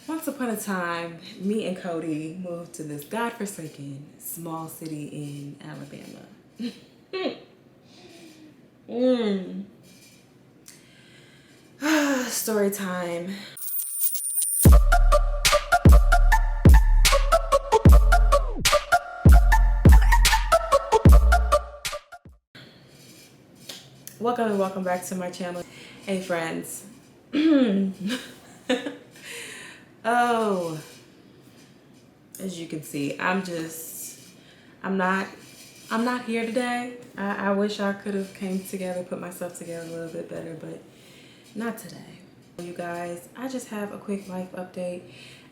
Once upon a time, me and Cody moved to this godforsaken small city in Alabama. Story time. Welcome and welcome back to my channel. Hey friends. Oh, as you can see, I'm not here today. I wish I could have came together, put myself together a little bit better, but not today. You guys, I just have a quick life update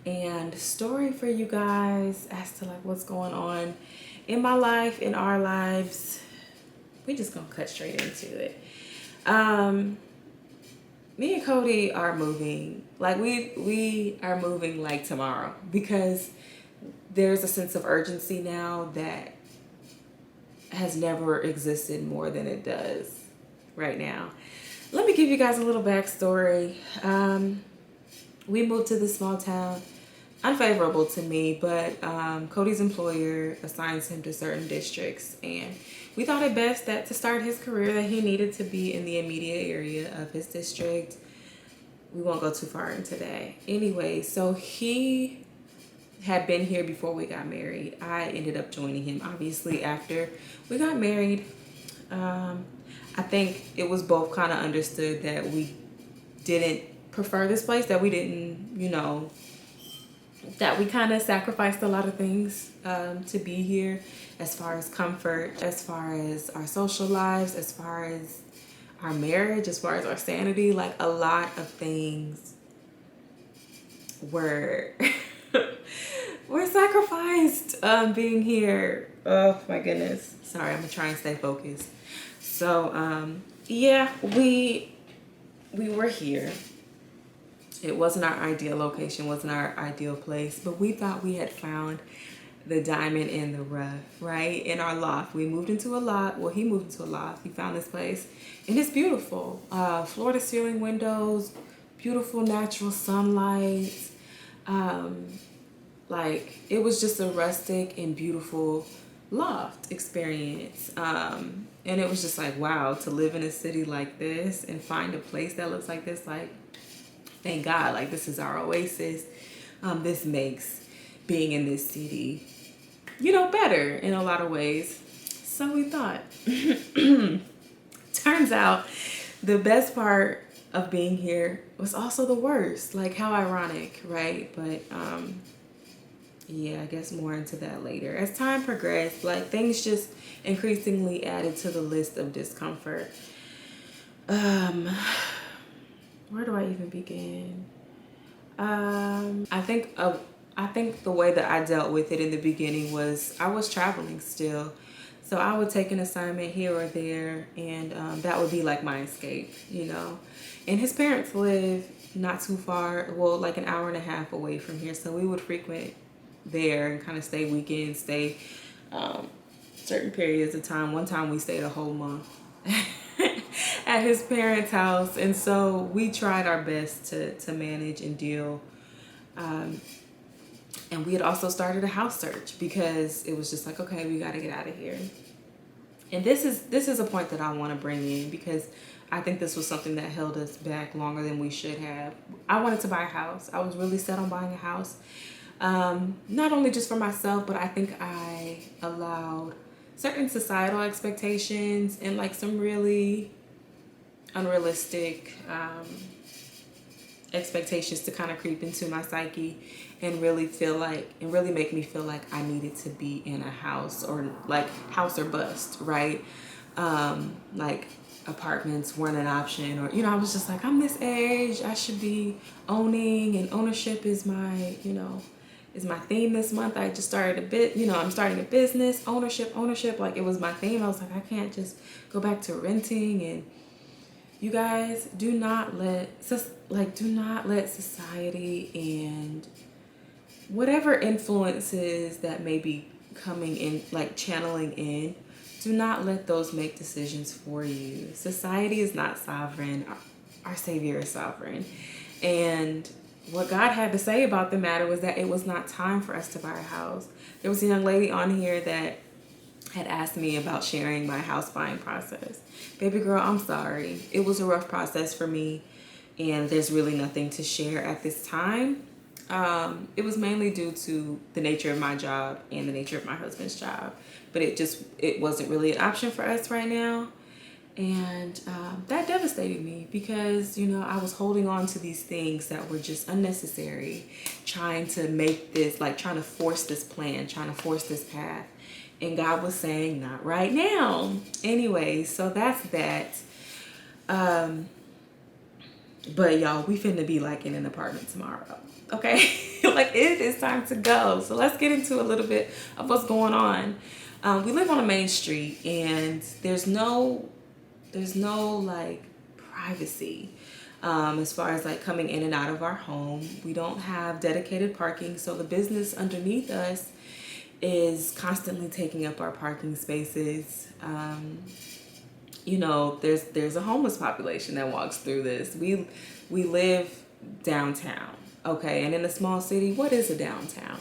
and story for you guys as to like what's going on in my life, in our lives. We just gonna cut straight into it. Me and Cody are moving. Like we are moving like tomorrow because there's a sense of urgency now that has never existed more than it does right now. Let me give you guys a little backstory. We moved to this small town, unfavorable to me, but Cody's employer assigns him to certain districts, and we thought it best that to start his career that he needed to be in the immediate area of his district. We won't go too far into that. Anyway, so he had been here before we got married. I ended up joining him obviously after we got married. I think it was both kind of understood that we didn't prefer this place, that we didn't, that we kind of sacrificed a lot of things to be here, as far as comfort, as far as our social lives, as far as our marriage, as far as our sanity. Like a lot of things were were sacrificed being here. Oh my goodness. Sorry, I'm gonna try and stay focused. So yeah, we were here. It wasn't our ideal location, wasn't our ideal place, but we thought we had found the diamond in the rough, right? In our loft. We moved into a loft. Well, he moved into a loft. He found this place and it's beautiful. Floor to ceiling windows, beautiful natural sunlight. Like it was just a rustic and beautiful loft experience. And it was just like, wow, to live in a city like this and find a place that looks like this, like, thank God, like this is our oasis. This makes being in this city, better in a lot of ways. So we thought. Turns out the best part of being here was also the worst. Like how ironic, right? But yeah, I guess more into that later. As time progressed, like things just increasingly added to the list of discomfort. Where do I even begin? I think the way that I dealt with it in the beginning was I was traveling still. So I would take an assignment here or there, and that would be like my escape, And his parents live not too far, well, like an hour and a half away from here. So we would frequent there and kind of stay weekends, stay certain periods of time. One time we stayed a whole month at his parents' house. And so we tried our best to manage and deal. And we had also started a house search because it was just like, okay, we got to get out of here. And this is a point that I want to bring in because I think this was something that held us back longer than we should have. I wanted to buy a house. I was really set on buying a house. Not only just for myself, but I think I allowed certain societal expectations and like some really unrealistic expectations to kind of creep into my psyche and really make me feel like I needed to be in a house, or like house or bust, right? Like apartments weren't an option, or I was just like, I'm this age, I should be owning, and ownership is my is my theme this month. I just started I'm starting a business. Ownership, like it was my theme. I was like, I can't just go back to renting. And you guys, do not let society and whatever influences that may be coming in, like channeling in, do not let those make decisions for you. Society is not sovereign. Our Savior is sovereign. And what God had to say about the matter was that it was not time for us to buy a house. There was a young lady on here that had asked me about sharing my house buying process. Baby girl, I'm sorry. It was a rough process for me, and there's really nothing to share at this time. It was mainly due to the nature of my job and the nature of my husband's job, but it wasn't really an option for us right now. And that devastated me because, you know, I was holding on to these things that were just unnecessary, trying to make this, like trying to force this plan, trying to force this path. And God was saying, not right now. Anyway, so that's that. But y'all, we finna be like in an apartment tomorrow. Okay? Like it is time to go. So let's get into a little bit of what's going on. We live on a main street and there's no like privacy as far as like coming in and out of our home. We don't have dedicated parking, so the business underneath us is constantly taking up our parking spaces. You know, there's a homeless population that walks through this. We live downtown, okay, and in a small city, what is a downtown?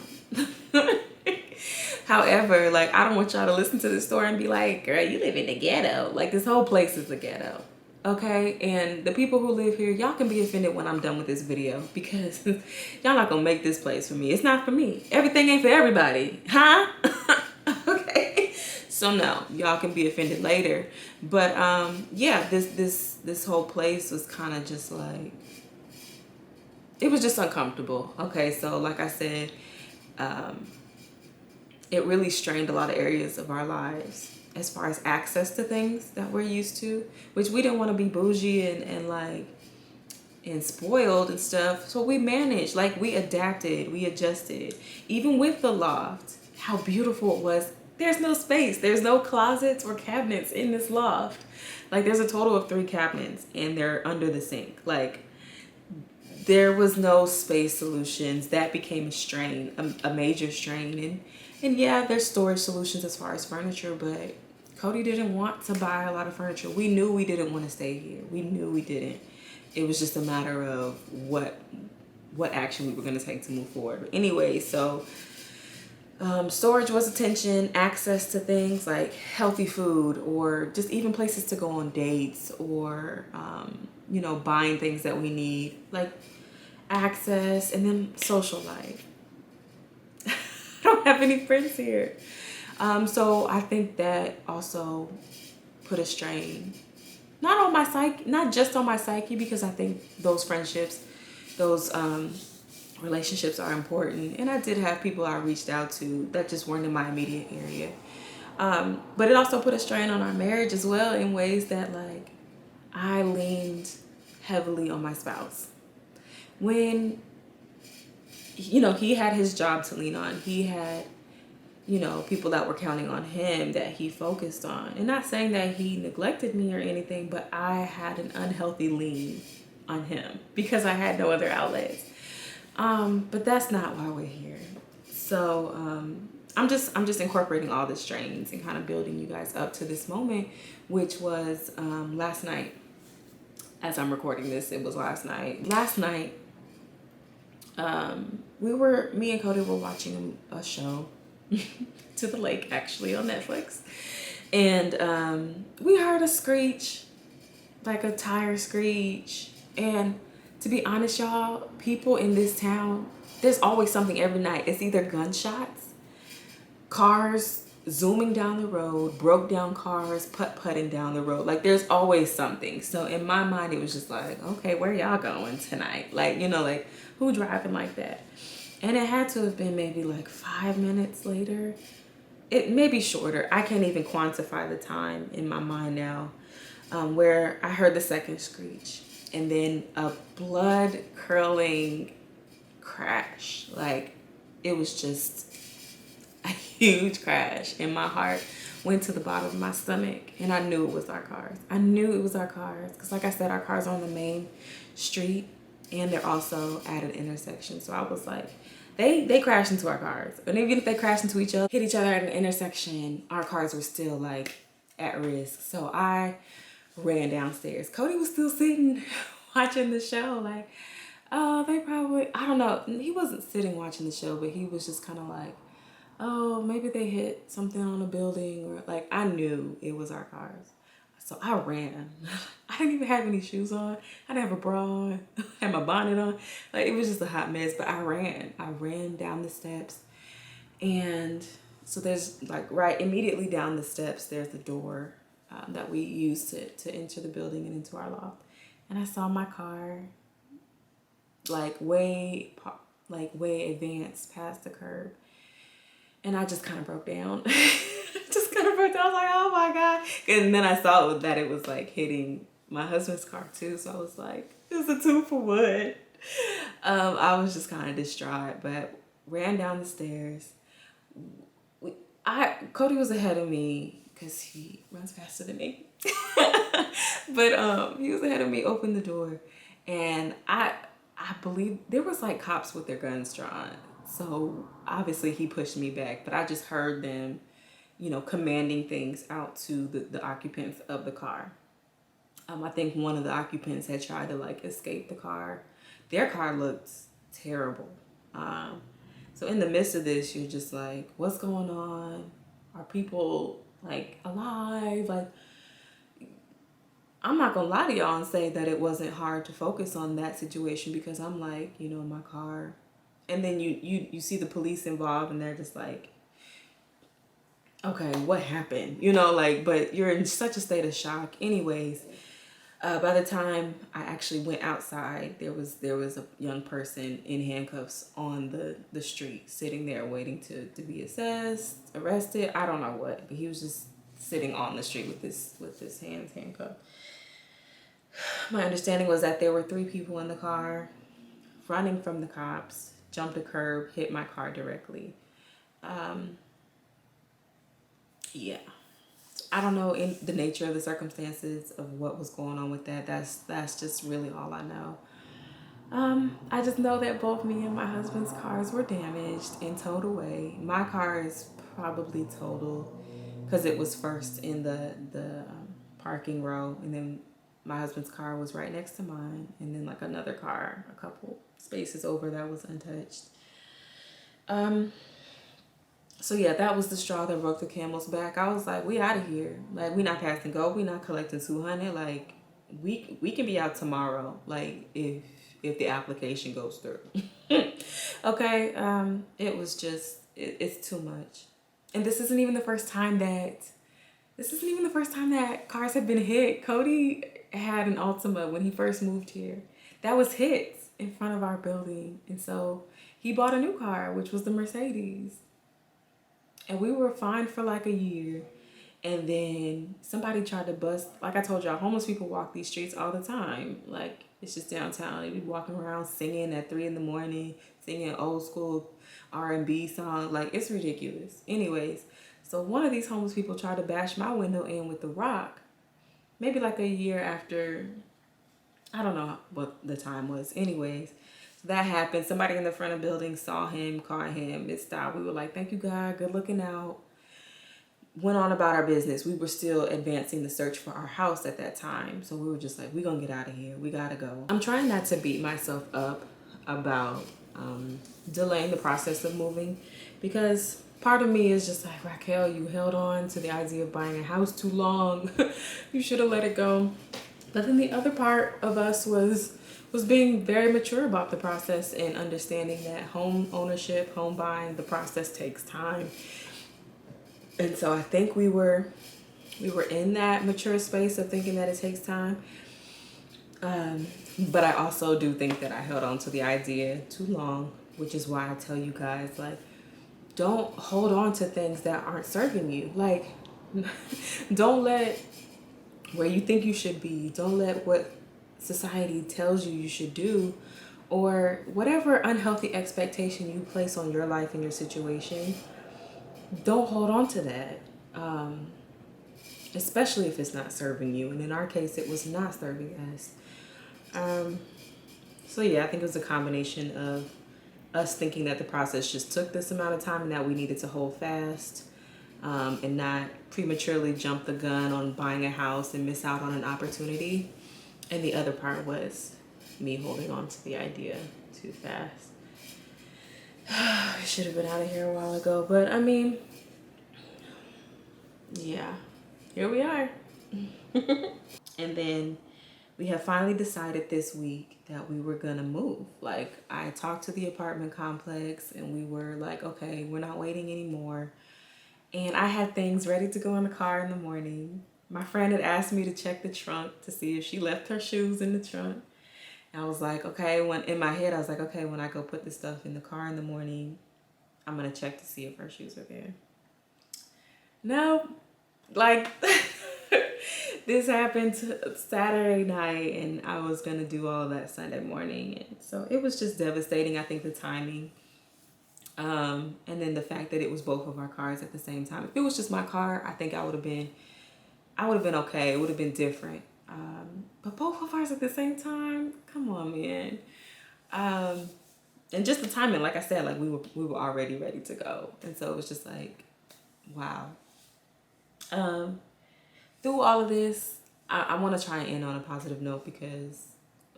However, like, I don't want y'all to listen to this story and be like, girl, you live in the ghetto. Like, this whole place is a ghetto. Okay? And the people who live here, y'all can be offended when I'm done with this video because y'all not gonna make this place for me. It's not for me. Everything ain't for everybody. Huh? Okay? So no, y'all can be offended later. But yeah, this whole place was kind of just like, it was just uncomfortable. Okay, so like I said, it really strained a lot of areas of our lives as far as access to things that we're used to, which we didn't want to be bougie and like and spoiled and stuff. So we managed, like we adapted, we adjusted. Even with the loft, how beautiful it was. There's no space. There's no closets or cabinets in this loft. Like there's a total of 3 cabinets and they're under the sink. Like there was no space solutions. That became a strain, a major strain. And yeah, there's storage solutions as far as furniture, but Cody didn't want to buy a lot of furniture. We knew we didn't want to stay here. We knew we didn't. It was just a matter of what action we were going to take to move forward. But anyway, so storage was attention, access to things like healthy food or just even places to go on dates or, you know, buying things that we need, like access, and then social life. I don't have any friends here. So I think that also put a strain, not on my psyche, not just on my psyche, because I think those friendships, those relationships are important. And I did have people I reached out to that just weren't in my immediate area. But it also put a strain on our marriage as well in ways that like I leaned heavily on my spouse. When, you know, he had his job to lean on. He had, you know, people that were counting on him that he focused on. And not saying that he neglected me or anything, but I had an unhealthy lean on him because I had no other outlets. But that's not why we're here. So I'm just incorporating all the strains and kind of building you guys up to this moment, which was last night. As I'm recording this, it was last night. Last night, me and Cody were watching a show to the lake, actually, on Netflix. And we heard a screech, like a tire screech. And to be honest, y'all, people in this town, there's always something every night. It's either gunshots, cars zooming down the road, broke down cars, putt-putting down the road. Like there's always something. So in my mind, it was just like, okay, where y'all going tonight? Like, you know, like who driving like that? And it had to have been maybe like 5 minutes later. It may be shorter. I can't even quantify the time in my mind now, where I heard the second screech and then a blood curdling crash. Like it was just a huge crash, and my heart went to the bottom of my stomach, and I knew it was our cars. I knew it was our cars because, like I said, our cars are on the main street and they're also at an intersection. So I was like, they crashed into our cars, and even if they crashed into each other, hit each other at an intersection, our cars were still like at risk. So I ran downstairs. Cody was still sitting watching the show. Like, They probably, I don't know. He wasn't sitting watching the show, but he was just kind of like, oh, maybe they hit something on a building, or like, I knew it was our cars. So I ran. I didn't even have any shoes on. I didn't have a bra on. I had my bonnet on. Like, it was just a hot mess, but I ran. I ran down the steps. And so there's like right immediately down the steps, there's the door that we use to enter the building and into our loft. And I saw my car like way advanced past the curb. And I just kind of broke down. Just kind of broke down. I was like, oh my God. And then I saw that it was like hitting my husband's car too. So I was like, it's a 2-for-1. I was just kind of distraught, but ran down the stairs. Cody was ahead of me because he runs faster than me. But he was ahead of me, opened the door, and I believe there was like cops with their guns drawn. So obviously he pushed me back, but I just heard them, commanding things out to the occupants of the car. I think one of the occupants had tried to like escape the car. Their car looked terrible. So in the midst of this, you're just like, what's going on? Are people like alive? Like, I'm not gonna lie to y'all and say that it wasn't hard to focus on that situation, because I'm like, my car. And then you see the police involved and they're just like, okay, what happened? But you're in such a state of shock. Anyways, by the time I actually went outside, there was a young person in handcuffs on the street, sitting there waiting to be assessed, arrested. I don't know what, but he was just sitting on the street with his hands handcuffed. My understanding was that there were 3 people in the car, running from the cops, jumped a curb, hit my car directly. Yeah. I don't know in the nature of the circumstances of what was going on with that. That's just really all I know. I just know that both me and my husband's cars were damaged and towed away. My car is probably total because it was first in the parking row, and then my husband's car was right next to mine, and then like another car a couple spaces over that was untouched. So yeah, that was the straw that broke the camel's back. I was like, we out of here. Like, we not passing go. We not collecting 200. Like, we can be out tomorrow. Like, if the application goes through. Okay. It was just it's too much. And this isn't even the first time that cars have been hit. Cody had an Altima when he first moved here. That was hit in front of our building. And so he bought a new car, which was the Mercedes. And we were fine for like a year. And then somebody tried to bust, like I told y'all, homeless people walk these streets all the time. Like, it's just downtown. They be walking around singing at 3 a.m, singing old school R&B songs. Like, it's ridiculous. Anyways, so one of these homeless people tried to bash my window in with the rock. Maybe like a year after, I don't know what the time was. Anyways, that happened. Somebody in the front of the building saw him, caught him. It stopped. We were like, thank you, God. Good looking out. Went on about our business. We were still advancing the search for our house at that time. So we were just like, we're going to get out of here. We got to go. I'm trying not to beat myself up about delaying the process of moving, because part of me is just like, Raquel, you held on to the idea of buying a house too long. You should have let it go. But then the other part of us was being very mature about the process and understanding that home ownership, home buying, the process takes time. And so I think we were in that mature space of thinking that it takes time. But I also do think that I held on to the idea too long, which is why I tell you guys, like, don't hold on to things that aren't serving you. Like, don't let where you think you should be, don't let what society tells you should do, or whatever unhealthy expectation you place on your life and your situation, don't hold on to that, especially if it's not serving you. And in our case, it was not serving us. So yeah, I think it was a combination of us thinking that the process just took this amount of time and that we needed to hold fast, and not prematurely jump the gun on buying a house and miss out on an opportunity. And the other part was me holding on to the idea too fast. I should have been out of here a while ago, but I mean, yeah, here we are. And then we have finally decided this week that we were gonna move. Like, I talked to the apartment complex and we were like, okay, we're not waiting anymore. And I had things ready to go in the car in the morning. My friend had asked me to check the trunk to see if she left her shoes in the trunk. And I was like, okay, when in my head, I was like, okay, when I go put this stuff in the car in the morning, I'm gonna check to see if her shoes are there. No, like this happened Saturday night and I was gonna do all of that Sunday morning. And so it was just devastating. I think the timing. And then the fact that it was both of our cars at the same time. If it was just my car, I think I would have been okay. It would have been different. But both of ours at the same time, come on, man. And just the timing, like I said, like we were already ready to go. And so it was just like, wow. Through all of this, I want to try and end on a positive note because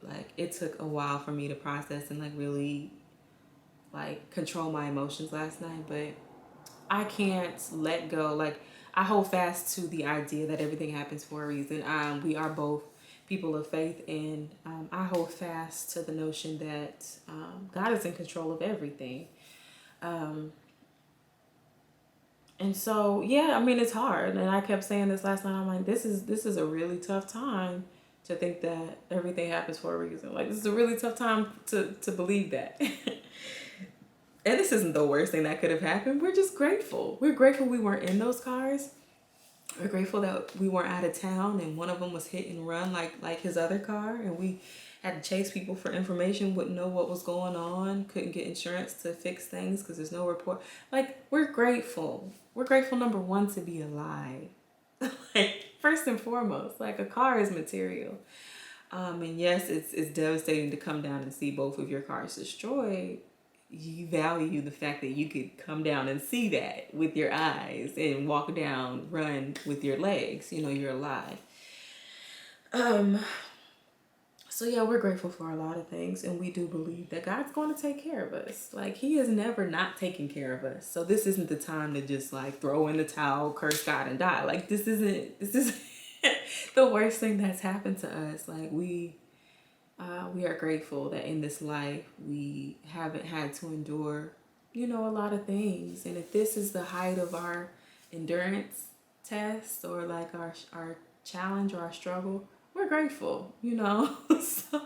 like it took a while for me to process and like really like control my emotions last night, but I can't let go. Like, I hold fast to the idea that everything happens for a reason. We are both people of faith, and I hold fast to the notion that God is in control of everything. And so, yeah, I mean, it's hard. And I kept saying this last night. I'm like, this is a really tough time to think that everything happens for a reason. Like, this is a really tough time to believe that. And this isn't the worst thing that could have happened. We're just grateful. We're grateful we weren't in those cars. We're grateful that we weren't out of town and one of them was hit and run like his other car, and we had to chase people for information, wouldn't know what was going on, couldn't get insurance to fix things because there's no report. Like, we're grateful. We're grateful, number one, to be alive. Like, first and foremost, like, a car is material. And yes, it's devastating to come down and see both of your cars destroyed. You value the fact that you could come down and see that with your eyes and walk down, run with your legs. You know, you're alive. So yeah, we're grateful for a lot of things, and we do believe that God's going to take care of us. Like, he is never not taking care of us. So this isn't the time to just like throw in the towel, curse God, and die. Like, this is the worst thing that's happened to us. Like, we are grateful that in this life we haven't had to endure, you know, a lot of things. And if this is the height of our endurance test or like our challenge or our struggle, we're grateful, you know. So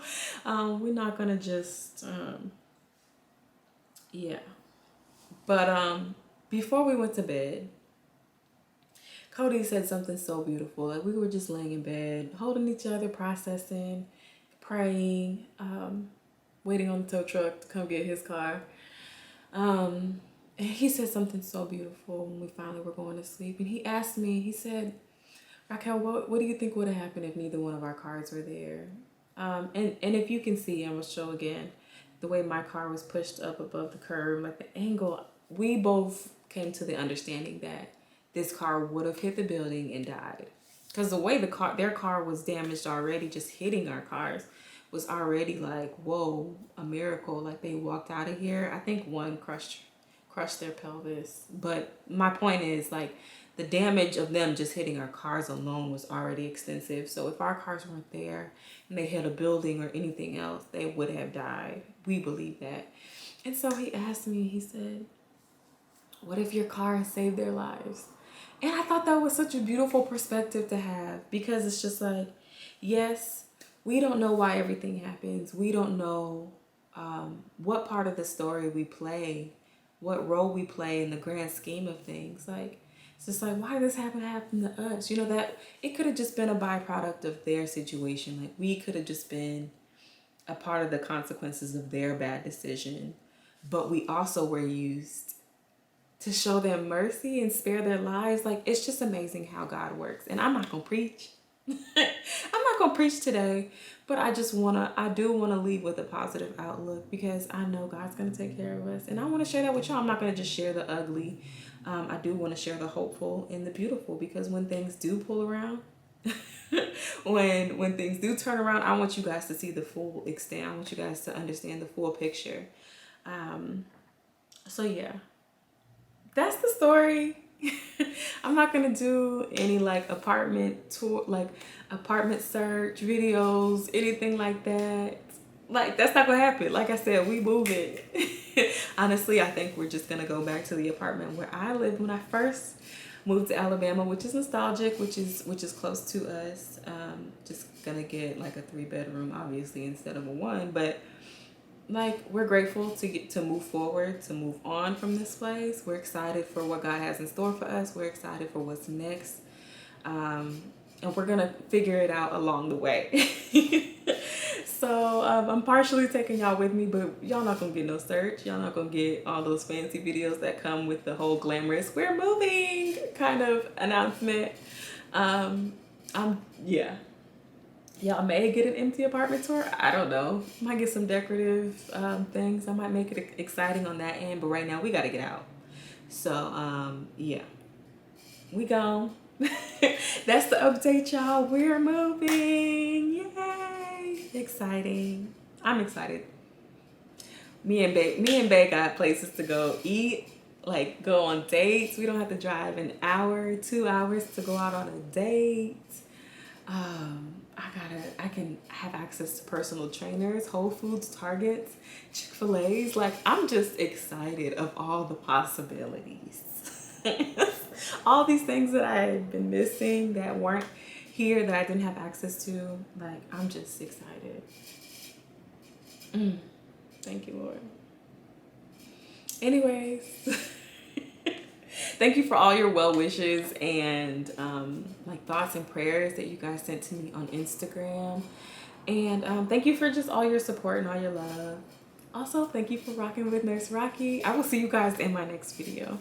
we're not gonna just yeah. But before we went to bed, Cody said something so beautiful. Like, we were just laying in bed, holding each other, processing, praying, waiting on the tow truck to come get his car. And he said something so beautiful when we finally were going to sleep. And he asked me, he said, Raquel, what do you think would have happened if neither one of our cars were there? And if you can see, I'm going to show again, the way my car was pushed up above the curb, like the angle, we both came to the understanding that this car would have hit the building and died. Because the way their car was damaged already, just hitting our cars, was already like, whoa, a miracle. Like, they walked out of here. I think one crushed their pelvis. But my point is, like, the damage of them just hitting our cars alone was already extensive. So if our cars weren't there and they hit a building or anything else, they would have died. We believe that. And so he asked me, he said, what if your car has saved their lives? And I thought that was such a beautiful perspective to have, because it's just like, yes, we don't know why everything happens. We don't know what part of the story we play, what role we play in the grand scheme of things. Like, it's just like, why did this happen to us? You know, that it could have just been a byproduct of their situation. Like, we could have just been a part of the consequences of their bad decision. But we also were used to show them mercy and spare their lives. Like, it's just amazing how God works. And I'm not going to preach. I'm not going to preach today, but I do want to leave with a positive outlook, because I know God's going to take care of us. And I want to share that with y'all. I'm not going to just share the ugly. I do want to share the hopeful and the beautiful, because when things do pull around, when things do turn around, I want you guys to see the full extent. I want you guys to understand the full picture. So yeah, that's the story. I'm not gonna do any like apartment tour, like apartment search videos, anything like that. Like that's not gonna happen. Like I said, we moving. Honestly, I think we're just gonna go back to the apartment where I lived when I first moved to Alabama, which is nostalgic, which is close to us. Just gonna get like a 3-bedroom, obviously, instead of a 1, but like we're grateful to get to move forward, to move on from this place. We're excited for what God has in store for us. We're excited for what's next, and we're gonna figure it out along the way. So I'm partially taking y'all with me, but y'all not gonna get no search. Y'all not gonna get all those fancy videos that come with the whole glamorous "we're moving" kind of announcement. Yeah. Y'all may get an empty apartment tour. I don't know. Might get some decorative things. I might make it exciting on that end, but right now we gotta get out. So yeah, we gone. That's the update, y'all. We're moving. Yay! Exciting. I'm excited. Me and Bae got places to go eat, like go on dates. We don't have to drive an hour, 2 hours to go out on a date. I can have access to personal trainers, Whole Foods, Targets, Chick-fil-A's. Like, I'm just excited of all the possibilities. All these things that I've been missing that weren't here, that I didn't have access to. Like, I'm just excited. Thank you, Lord. Anyways. Thank you for all your well wishes and like thoughts and prayers that you guys sent to me on Instagram. And thank you for just all your support and all your love. Also, thank you for rocking with Nurse Rocky. I will see you guys in my next video.